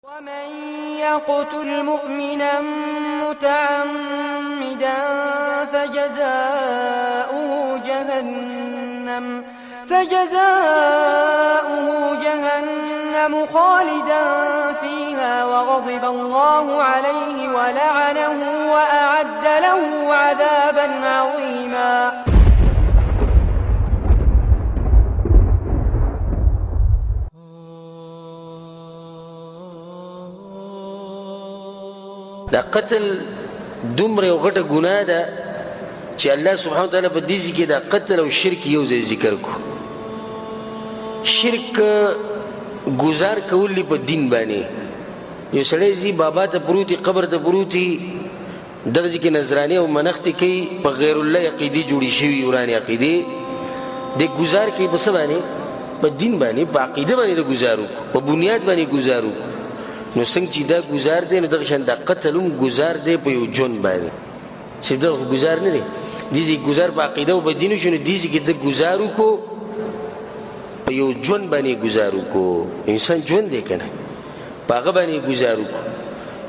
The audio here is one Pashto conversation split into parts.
ومن يقتل مؤمنا متعمدا فجزاؤه جهنم خالدا فيها وغضب الله عليه ولعنه وأعد له عذابا عظيما. دا قتل دومره یو غټه ګناه ده چې الله سبحانه وتعالی په دې کې دا قتل او شرک یو ځای ذکر کو. شرک گزار کولی په دین باندې یو سړی زی بابا ته پروتي قبر ته پروتي دغه ځکه نظرانه او منښت کوي په غیر الله عقیده جوړی شوی ورانی عقیده د گزار کوي په سبانه په دین باندې په عقیده باندې گزارو په بنیاد باندې گزارو. نو څنګه چې دا گزار دی نو دغه شان دا قتلم گزار دی په یو جون باندې چې دغه گزار نه دی دیږي گزار په عقیده او په دین شنو دیږي کې د گزارو کو په یو جون باندې گزارو کو. انسان جون دی کنه پاغه باندې گزارو کو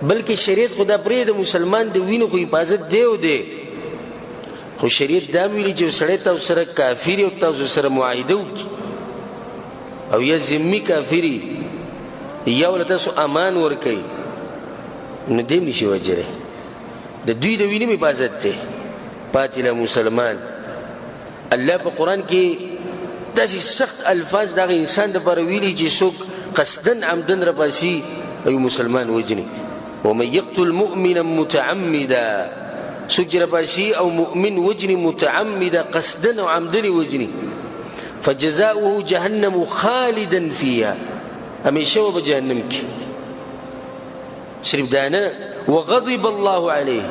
بلکې شریعت خدا پرې د مسلمان د وینو خو حفاظت دی او دی خو شریعت دا ویلي چې سړی تاسو سره کافر او تاسو سره معاهده وکړي او یا ذمي کافری یا ولته سو امان ورکي نو دیم نشي وجره د دوی د وینې حفاظت ته پاتله مسلمان. الله په قران کې داسې سخت الفاظ دغه انسان د پر ویلي چې څوک قصدن عمدن رپاسي او مسلمان وجني. ومن يقتل مؤمنا متعمدا څوک رپاسي او مؤمن وجني متعمدا قصدن او عمدن وجني فجزاؤه جهنم خالدا فيها همیشه و بجهنم کی. صرف دانا وغضب الله عليه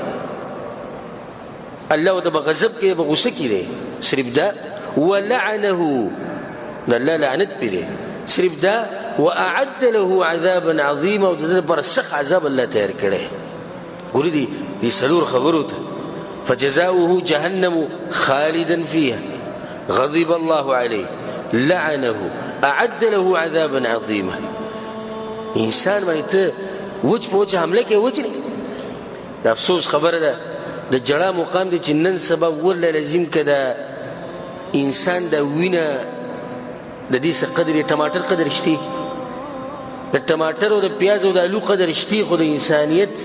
الله و تبا غضب کی بغصه کی دے صرف دا ولعنه لا لعنت پی دے صرف دا واعد له عذابا عظيما و دا برسخ عذاب الله تیر کرے. قولی دی سلور خبرو تا فجزاؤه جهنم خالدا فيها غضب الله عليه لعنه اعد له عذابا عظيما. انسان باندې ته وجه په وجه حمله کوي وجني د افسوس خبره ده د جړه مقام دي چې نن سبا ولا لازم کده انسان د وینه د دې څه قدر ټماټر قدر شتي د ټماټر او د پیاز او د الو قدر شتي خو د انسانيت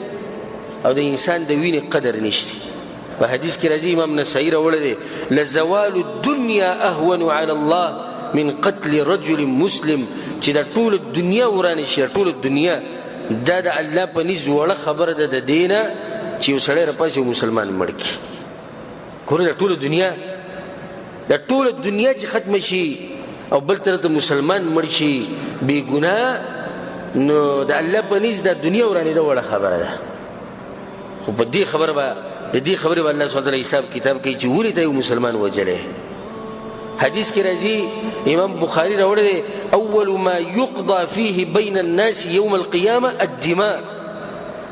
او د انسان د وینې قدر نشته. په حدیث کې راځي امام نسائی راوړی دی لزوال الدنيا اهون على الله من قتل رجل مسلم چې د ټول دنیا ورانه شي ټول دنیا دا د الله په نيز وړه خبره ده د دینه چې وسړی راپاسي مسلمان مړ کی کور د ټول دنیا چې ختم شي او بل طرف مسلمان مړ شي بی ګناه نو د الله په نيز د دنیا ورانه ده وړه خبره ده. خو په دې خبره به د دې خبره الله سبحانه وتعالى حساب کتاب کوي چې ولې ته مسلمان وجلې. حدیث کې راځي امام بخاری راوړی دی اول ما يقضى فيه بين الناس يوم القيامه الدماء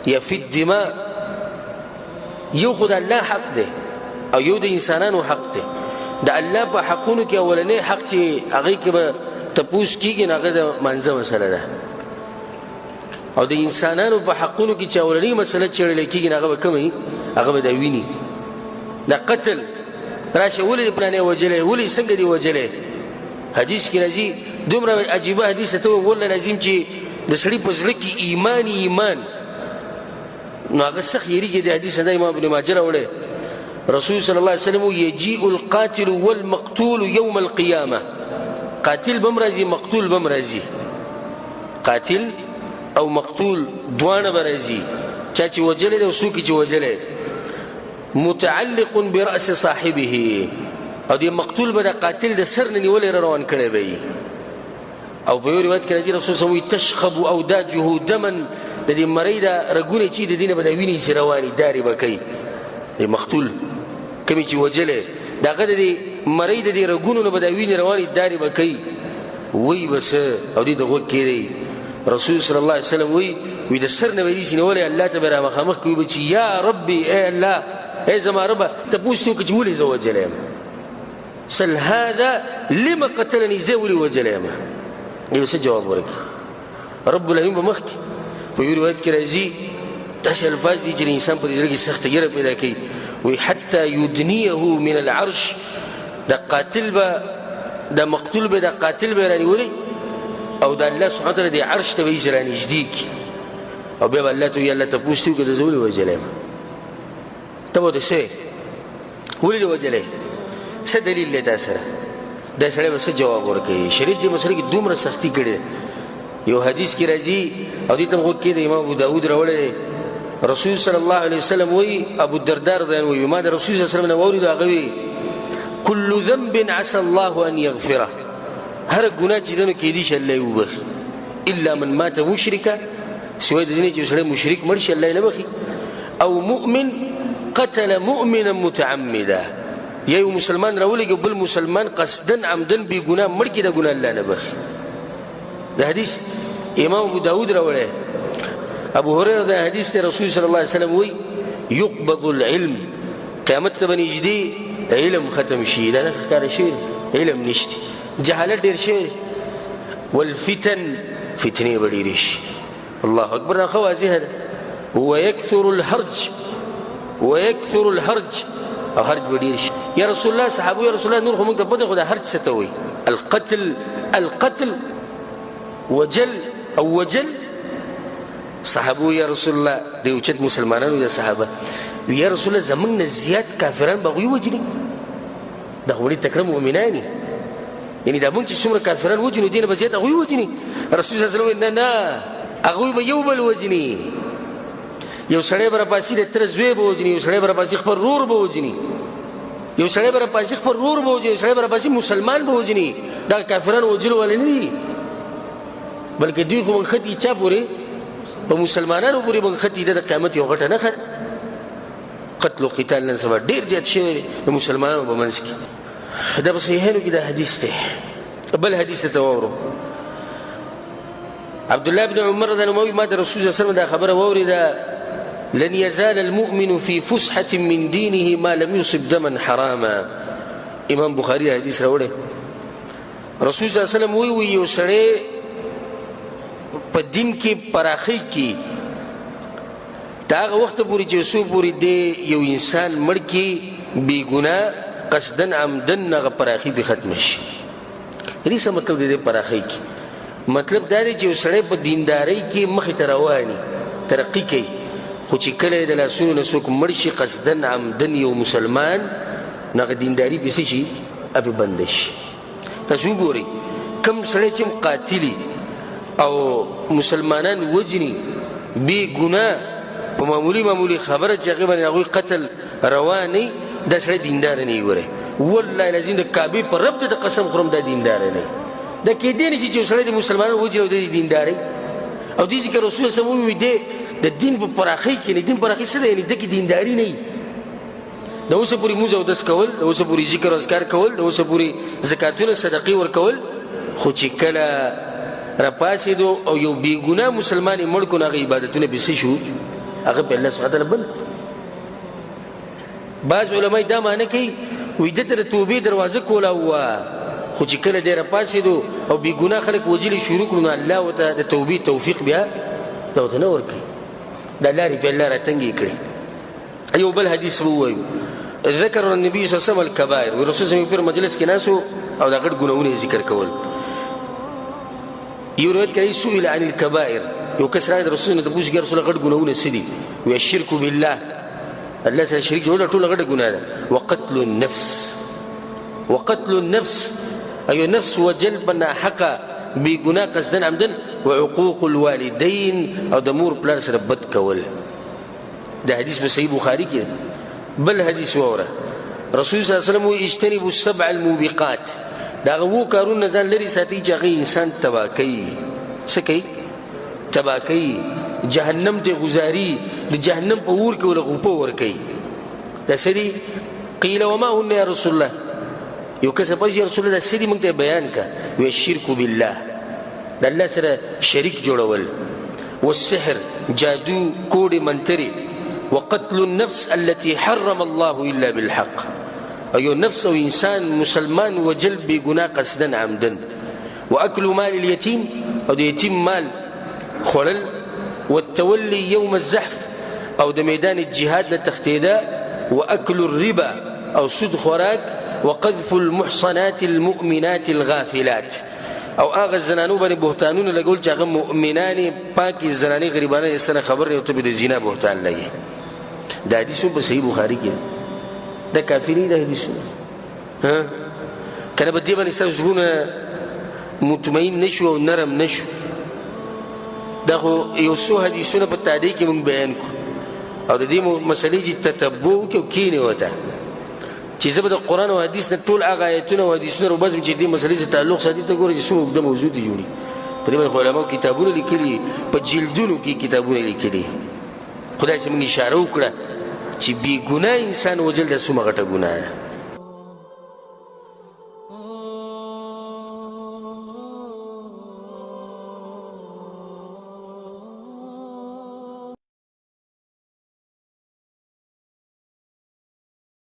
یا فی الدماء یو خدای الله حق دی او یو د انسانانو حق دی. د الله په حقونو کې اولنې حق چې هغه کې به تپوس کیږي نه هغه د منځه مسله ده او د انسانانو په حقونو کې چې اولنې مسله چیرې کیږي نه هغه به کومي هغه به د ویني د قتل راشه ولې پلانې وجلې ولې څنګه دی وجلې. حدیث کې راځي دومره عجیبه حدیث ته ول لازم چې د سړي په زړه کې ایمان نو هغه څخه یریږي د حدیث د امام ابن ماجه راوړی رسول صلی الله علیه وسلم يجيء القاتل والمقتول يوم القيامه قاتل بمرازي مقتول بمرازي قاتل او مقتول دوانه برازي چا چې وجلې او څوک چې وجلې متعلق برأس صاحبه او دی مقتول به د قاتل د سر نه نیولې روان کړي وي. او په یو روایت کې راځي رسول صلی الله علیه وسلم تشخب اوداجه دما د دې مریض رګونه چې د دینه به د وینې سره رواني داري بکې دی مقتول کمی چې وجلې داغه د مریض د رګونو نه به د وینې رواني داري بکې وای بس او دې دغه کېږي رسول صلی الله علیه وسلم وی د سر نه ویلې سینولې الله تبارک مخامخ کوي چې یا ربي اے الله اے زما رب تپوسو کې ولې زو وجلم سل هذا لما قتلني زولي وجلم یو څه جواب ورکړي رب العالمین بمخ په یو روایت کې راځي داسې الفاظ دي چې انسان په دې زړه کې سخته ګیره پیدا کوي وایي حتی یدنیه من العرش د قاتل به د مقتول به د قاتل به رانیولي او د الله سبحانه وتعالی د عرش ته به یې رانږدې کړي او بیا به الله ته وایي الله تپوس دې وکړه د زه ولې وژلی یم ته به ورته څه ولې دې وژلی څه دلیل دی تا سره دا سړی به څه جواب ورکوي شریعت دې مسله کې دومره سختي کړې ده یو حدیث کې راځي او دې ته هم غوږ کېږدئ امام ابو داود راوړی رسول صلی الله علیه وسلم وایي ابو الدرداء رضی الله عنه وایي ما د رسول صلی الله علیه وسلم نه واورېدو هغه وایي كل ذنب عسى الله ان يغفره هر ګناه چې دنو کېدی شي الله یې وبخي الا من مات مشرکا سوای د دې چې سړی مشرک مړ شي الله یې نه بخي او مؤمن قتل مؤمنا متعمدا یا یو مسلمان راولېږي بل مسلمان قصدن عمدن بې ګناه مړ کړي د ګناه الله نه بخي د حدیث امام ابو داود راوړی ابو هريره د حدیث ته رسول صلی الله علیه وسلم وایي يقبض العلم قیامت ته به نږدې علم ختم شي دا نه ښکاره شوی علم نشته جهالت ډېر شوی والفتن فتنې به ډېرې شي الله اکبر دا ښه واضحه ده ويكثر الهرج او هرج به ډېر شي یا رسول الله صحابه یا رسول الله نور خو موږ ته پته خو د هرج څه ته وایي القتل وجل صحابه یا رسول الله د اوچت مسلمانانو د صحابه یا رسول الله زمونږ نه زیات کافران به هغوی وجني دا خو ډېر تکړه مؤمنان دي یعنې دا مونږ چې څومره کافران وجنو دې نه به زیات هغوی وجني رسول صلی الله علیه وسلم نه هغوی به یو بل وجني یو سړی به راپاسي د تره زوی به وجني یو سړی به راپاسي خپل رور به وجني یو سړی به راپاسي خپل رور به وجني یو سړی به راپاسي مسلمان به وجني دا کافران وجلو والے نه دي بلکې دوی خو منښتي چا پورې په مسلمانانو پورې منښتي ده د قیامت یو غټه نښه قتل و قتال نن سبا ډېر زیات شوی دی د مسلمانانو په منځ کې دا په صحیحینو کې دا حدیث دی بل حدیث ته واورو عبدالله بن عمر رضی الله عنه ما د رسول صلی الله علیه وسلم دا خبره واورېده لن يزال المؤمن في فسحة من دينه ما لم يصب دما حراما امام بخاري حدیث راوړی رسول صلی الله علیه وسلم وی یو سړی په دین کې پراخۍ کې دا هغه وخت پورې چې څو پورې دی یو انسان مړ کې بې ګناه قصدن عمدن هغه پراخي به ختمه شي دې څه مطلب دی د پراخۍ کې مطلب دا دی چې یو سړی په دیندارۍ کې مخې ته رواني ترقي کوي خو چې کله یې د لاسونو نه څوک مړ شي قصدن عمدن یو مسلمان نو هغه دینداري پسې شي پې بنده شي تاسو وګورئ کوم سړی چې قاتلي او مسلمانان وجني بې ګناه په معمولی خبره چې هغې باندې هغوی قتل رواني دا سړی دینداره نه ګورئ والله العظیم د کعبې په رب د قسم خورم دا دینداره نه دا کېدی نه شي چې یو سړی د مسلمانانو وجني او د دیندارۍ او دې ځکه رسول صلی الله علیه وسلم ووایي د دین په پراخۍ کې نه دین پراخۍ څه ده یعنې ده کې دینداري نه وي د اوسه پورې مونځ اودس کول د اوسه پورې ذکر اذکار کول د اوسه پورې زکاتونه صدقې ورکول خو چې کله راپاسېدو او یو بې ګناه مسلمان یې مړ کړو نو هغه عبادتونه به څه شو هغه په الله سبحانه تعالی بند بعض علما دا معنی کوي وایي ده ته د توبې دروازه کوله وه خو چې کله دی راپاسېدو او بې ګناه خلک وجلې شروع کړو نو الله ورته د توبې توفیق بیا دا ورته نه ورکوي دا لارې په الله راتنګې کړي یو بل حدیث ووایو ذکر النبي صلی الله علیه وسلم الکبائر رسول صلی الله علیه وسلم په مجلس کې ناسو او دا غټ ګناهونه ذکر کول یو روایت کې سئل عن الكبائر یو کس راغی رسول الله ته پوښتنه کوي رسول الله غټ ګناهونه څه دي وی الشرك بالله الله سره شریک جوړول ټول غټ ګناه ده وقتل النفس اي نفس وجلب حق بګناه قصدن عمدن وعقوق الوالدين او د مور پلار سره بد کول دا حدیث په صحیح بخاری کې بل حدیث وره رسول صلی الله علیه وسلم اجتنبوا السبع الموبقات دا وو کارونه ځان لري ساتي چې هغه انسان تباہ کوي څه کوي تباہ کوي جهنم ته گزاري د جهنم په اور کې ولغو په ور کوي دا سړي قیل وما هن یا رسول الله یو کس په رسول الله سړي موږ ته بیان کا وی شرک بالله د الله سره شریک جوړول والسحر جادو کوډ منتري وقتل النفس التي حرم الله الا بالحق ايو نفس او انسان مسلمان وجلب بګناه قصدا عمدا واكل مال اليتيم او د یتیم مال خلل والتولي يوم الزحف او د میدان الجهاد نه تختیدا، واكل الربا او سود خوراک، وقذف المحصنات المؤمنات الغافلات او هغه زنانو باندې بهتانونه لګول چې هغه مؤمنانې پاکي زنانې غریبانې سره خبر نه ته به د زنا بهتان لګي. دا حدیث په صحیح بخاری کې دا کافری دا حدیث ها کنه په دې باندې ستاسو زړونه مطمئن نشو او نرم نشو. دا خو یو څو حدیثونه په تعدیق کې موږ بیان کړو او د دې مسلې چې تتبع وکړو کینې وته چې زه به د قرآن او حدیث نه ټول هغه آیتونه او حدیثونه روبزم چې دې مسلې سره تعلق ساتي ته ګورې چې څومره اوږده موضوع دي جوړي. په دې باندې علماو کتابونه لیکلي، په جلدونو کې کتابونه لیکلي. خدای سمون اشاره وکړه چې بی ګناه انسان وجل د څومره غټه ګناه ده.